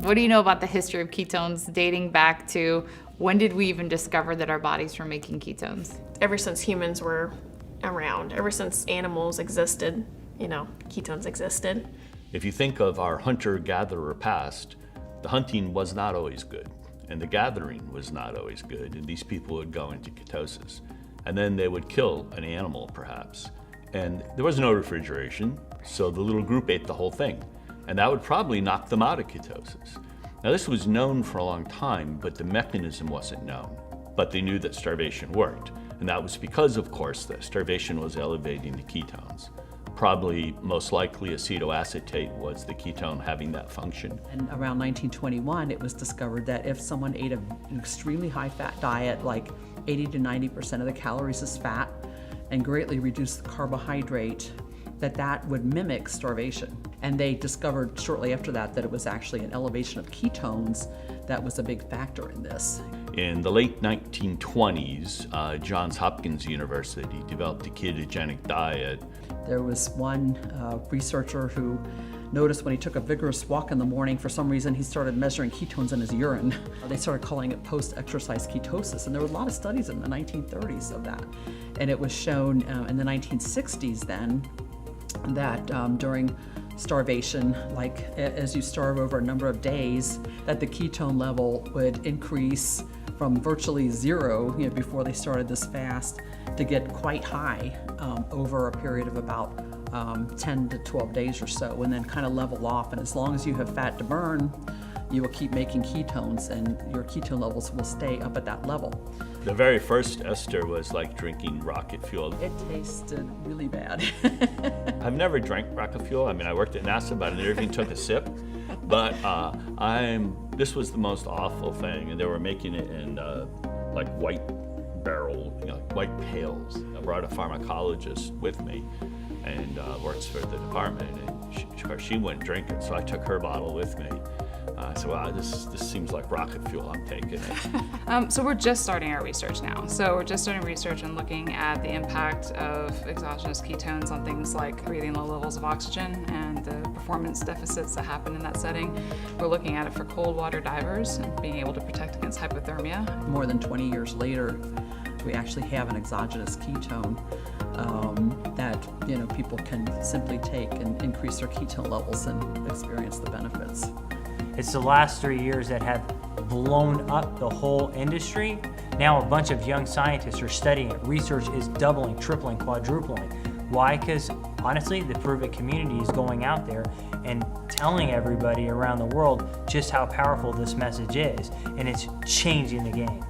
What do you know about the history of ketones dating back to when did we even discover that our bodies were making ketones? Ever since humans were around, ever since animals existed, ketones existed. If you think of our hunter-gatherer past, the hunting was not always good, and the gathering was not always good, and these people would go into ketosis. And then they would kill an animal, perhaps. And there was no refrigeration, so the little group ate the whole thing. And that would probably knock them out of ketosis. Now, this was known for a long time, but the mechanism wasn't known. But they knew that starvation worked. And that was because, of course, that starvation was elevating the ketones. Probably, most likely, acetoacetate was the ketone having that function. And around 1921, it was discovered that if someone ate an extremely high-fat diet, like 80 to 90% of the calories is fat, and greatly reduced the carbohydrate, that would mimic starvation. And they discovered shortly after that it was actually an elevation of ketones that was a big factor in this. In the late 1920s, Johns Hopkins University developed a ketogenic diet. There was one researcher who noticed when he took a vigorous walk in the morning, for some reason he started measuring ketones in his urine. They started calling it post-exercise ketosis, and there were a lot of studies in the 1930s of that. And it was shown in the 1960s then that during starvation, like as you starve over a number of days, that the ketone level would increase from virtually zero, before they started this fast, to get quite high over a period of about 10 to 12 days or so, and then kind of level off. And as long as you have fat to burn, you will keep making ketones, and your ketone levels will stay up at that level. The very first ester was like drinking rocket fuel. It tasted really bad. I've never drank rocket fuel. I mean, I worked at NASA, but I never even took a sip. But this was the most awful thing, and they were making it in like white barrel, white pails. I brought a pharmacologist with me, and works for the department, and she wouldn't drink it, so I took her bottle with me. So wow, this seems like rocket fuel. I'm taking it. So we're just starting our research now. So we're just starting research and looking at the impact of exogenous ketones on things like breathing low levels of oxygen and the performance deficits that happen in that setting. We're looking at it for cold water divers and being able to protect against hypothermia. More than 20 years later, we actually have an exogenous ketone that people can simply take and increase their ketone levels and experience the benefits. It's the last 3 years that have blown up the whole industry. Now a bunch of young scientists are studying it. Research is doubling, tripling, quadrupling. Why? Because honestly, the Prove It community is going out there and telling everybody around the world just how powerful this message is, and it's changing the game.